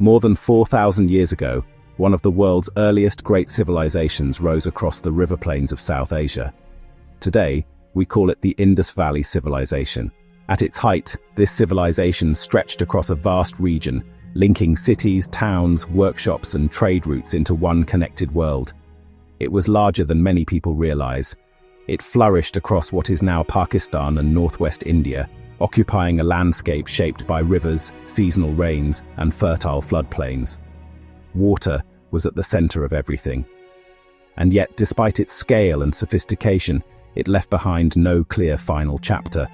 More than 4,000 years ago, one of the world's earliest great civilizations rose across the river plains of South Asia. Today, we call it the Indus Valley Civilization. At its height, this civilization stretched across a vast region, linking cities, towns, workshops, and trade routes into one connected world. It was larger than many people realize. It flourished across what is now Pakistan and northwest India, occupying a landscape shaped by rivers, seasonal rains, and fertile floodplains. Water was at the center of everything. And yet, despite its scale and sophistication, it left behind no clear final chapter.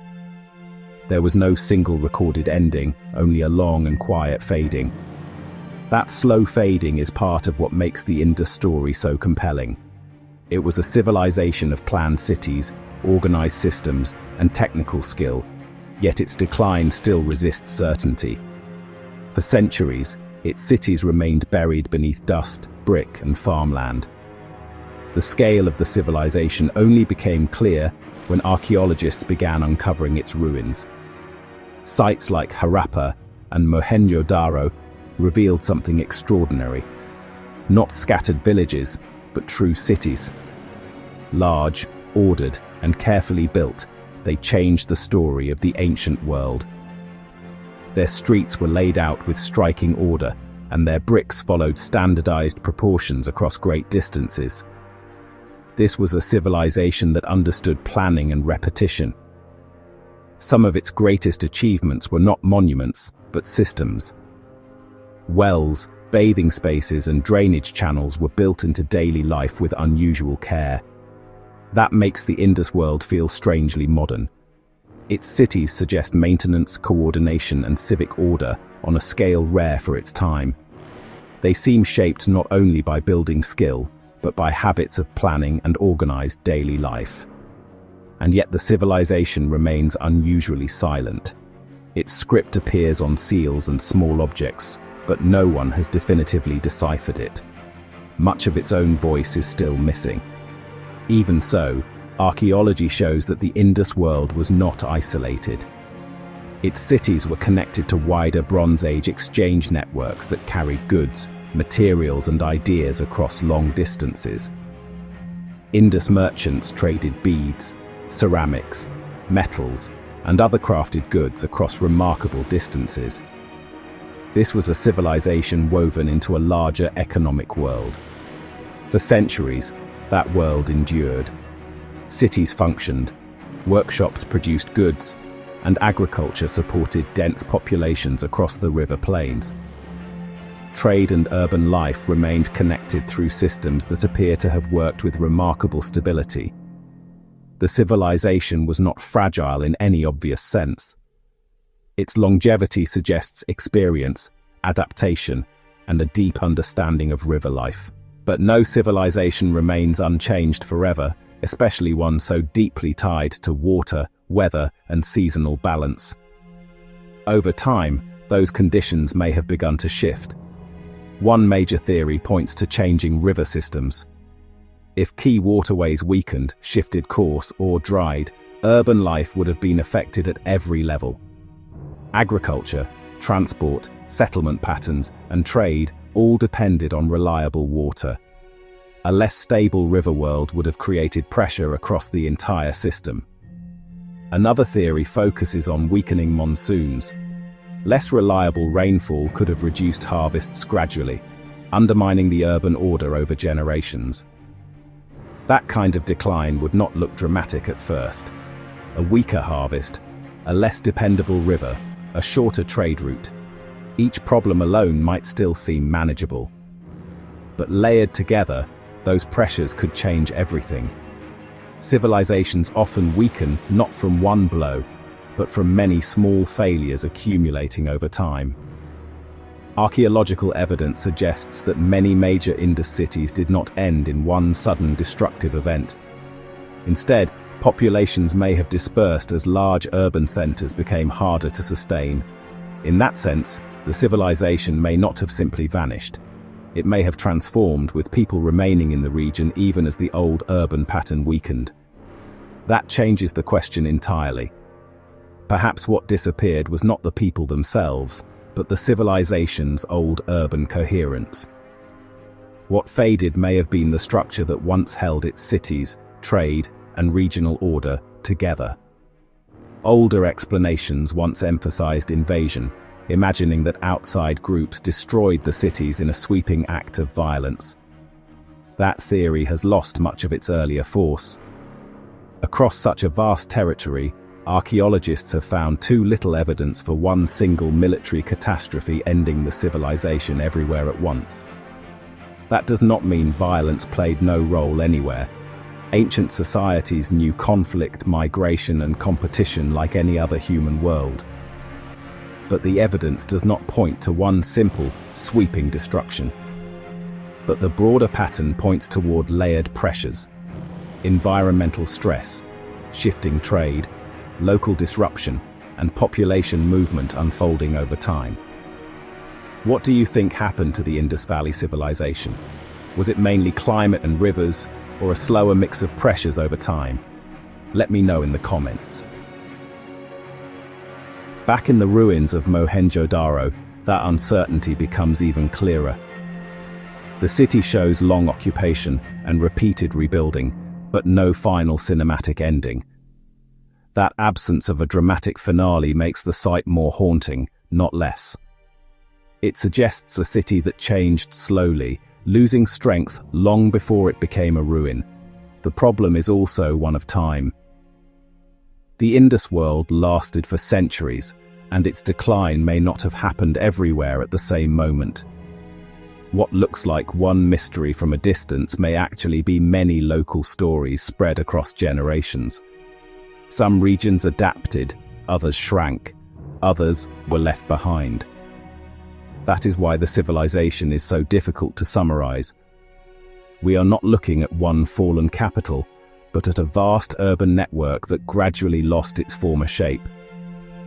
There was no single recorded ending, only a long and quiet fading. That slow fading is part of what makes the Indus story so compelling. It was a civilization of planned cities, organized systems, and technical skill, yet its decline still resists certainty. For centuries, its cities remained buried beneath dust, brick, and farmland. The scale of the civilization only became clear when archaeologists began uncovering its ruins. Sites like Harappa and Mohenjo-daro revealed something extraordinary. Not scattered villages, but true cities. Large, ordered, and carefully built, they changed the story of the ancient world. Their streets were laid out with striking order, and their bricks followed standardized proportions across great distances. This was a civilization that understood planning and repetition. Some of its greatest achievements were not monuments, but systems. Wells, bathing spaces, and drainage channels were built into daily life with unusual care. That makes the Indus world feel strangely modern. Its cities suggest maintenance, coordination, and civic order on a scale rare for its time. They seem shaped not only by building skill, but by habits of planning and organized daily life. And yet the civilization remains unusually silent. Its script appears on seals and small objects, but no one has definitively deciphered it. Much of its own voice is still missing. Even so, archaeology shows that the Indus world was not isolated. Its cities were connected to wider Bronze Age exchange networks that carried goods, materials, and ideas across long distances. Indus merchants traded beads, ceramics, metals, and other crafted goods across remarkable distances. This was a civilization woven into a larger economic world. For centuries, that world endured. Cities functioned, workshops produced goods, and agriculture supported dense populations across the river plains. Trade and urban life remained connected through systems that appear to have worked with remarkable stability. The civilization was not fragile in any obvious sense. Its longevity suggests experience, adaptation, and a deep understanding of river life. But no civilization remains unchanged forever, especially one so deeply tied to water, weather, and seasonal balance. Over time, those conditions may have begun to shift. One major theory points to changing river systems. If key waterways weakened, shifted course, or dried, urban life would have been affected at every level. Agriculture, transport, settlement patterns, and trade all depended on reliable water. A less stable river world would have created pressure across the entire system. Another theory focuses on weakening monsoons. Less reliable rainfall could have reduced harvests gradually, undermining the urban order over generations. That kind of decline would not look dramatic at first. A weaker harvest, a less dependable river, a shorter trade route. Each problem alone might still seem manageable. But layered together, those pressures could change everything. Civilizations often weaken not from one blow, but from many small failures accumulating over time. Archaeological evidence suggests that many major Indus cities did not end in one sudden destructive event. Instead, populations may have dispersed as large urban centers became harder to sustain. In that sense, the civilization may not have simply vanished. It may have transformed, with people remaining in the region even as the old urban pattern weakened. That changes the question entirely. Perhaps what disappeared was not the people themselves, but the civilization's old urban coherence. What faded may have been the structure that once held its cities, trade, and regional order together. Older explanations once emphasized invasion, imagining that outside groups destroyed the cities in a sweeping act of violence. That theory has lost much of its earlier force. Across such a vast territory, archaeologists have found too little evidence for one single military catastrophe ending the civilization everywhere at once. That does not mean violence played no role anywhere. Ancient societies knew conflict, migration, and competition like any other human world. But the evidence does not point to one simple, sweeping destruction. But the broader pattern points toward layered pressures: environmental stress, shifting trade, local disruption, and population movement unfolding over time. What do you think happened to the Indus Valley Civilization? Was it mainly climate and rivers, or a slower mix of pressures over time? Let me know in the comments. Back in the ruins of Mohenjo-daro, that uncertainty becomes even clearer. The city shows long occupation and repeated rebuilding, but no final cinematic ending. That absence of a dramatic finale makes the site more haunting, not less. It suggests a city that changed slowly, losing strength long before it became a ruin. The problem is also one of time. The Indus world lasted for centuries, and its decline may not have happened everywhere at the same moment. What looks like one mystery from a distance may actually be many local stories spread across generations. Some regions adapted, others shrank, others were left behind. That is why the civilization is so difficult to summarize. We are not looking at one fallen capital, but at a vast urban network that gradually lost its former shape.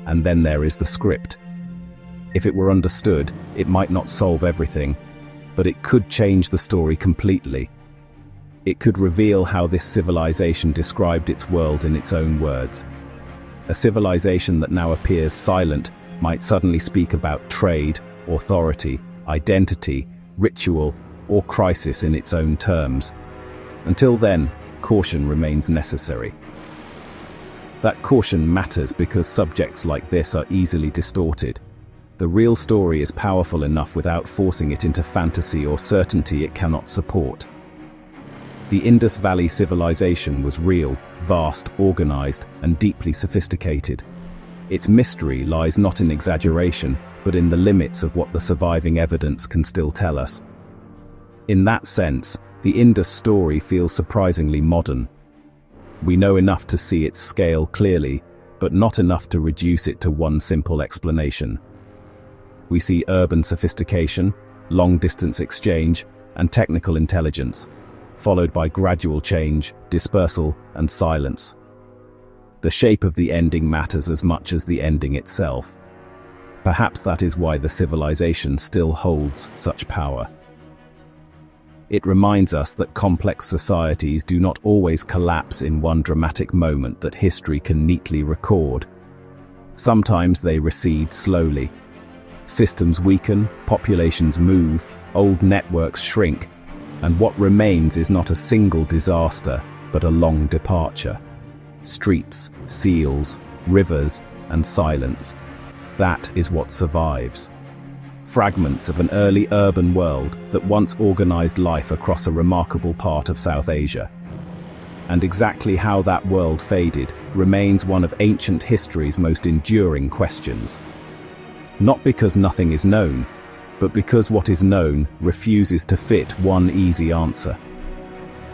And then there is the script. If it were understood, it might not solve everything, but it could change the story completely. It could reveal how this civilization described its world in its own words. A civilization that now appears silent might suddenly speak about trade, authority, identity, ritual, or crisis in its own terms. Until then, caution remains necessary. That caution matters because subjects like this are easily distorted. The real story is powerful enough without forcing it into fantasy or certainty it cannot support. The Indus Valley Civilization was real, vast, organized, and deeply sophisticated. Its mystery lies not in exaggeration, but in the limits of what the surviving evidence can still tell us. In that sense, the Indus story feels surprisingly modern. We know enough to see its scale clearly, but not enough to reduce it to one simple explanation. We see urban sophistication, long-distance exchange, and technical intelligence, followed by gradual change, dispersal, and silence. The shape of the ending matters as much as the ending itself. Perhaps that is why the civilization still holds such power. It reminds us that complex societies do not always collapse in one dramatic moment that history can neatly record. Sometimes they recede slowly. Systems weaken, populations move, old networks shrink, and what remains is not a single disaster, but a long departure. Streets, seals, rivers, and silence. That is what survives. Fragments of an early urban world that once organized life across a remarkable part of South Asia. And exactly how that world faded remains one of ancient history's most enduring questions. Not because nothing is known, but because what is known refuses to fit one easy answer.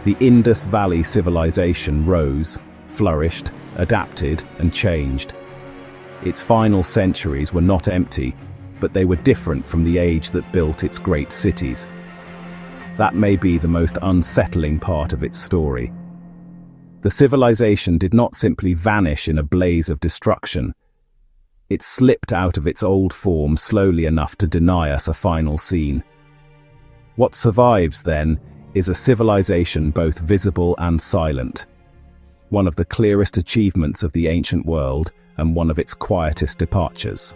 The Indus Valley Civilization rose, flourished, adapted, and changed. Its final centuries were not empty, but they were different from the age that built its great cities. That may be the most unsettling part of its story. The civilization did not simply vanish in a blaze of destruction. It slipped out of its old form slowly enough to deny us a final scene. What survives, then, is a civilization both visible and silent. One of the clearest achievements of the ancient world, and one of its quietest departures.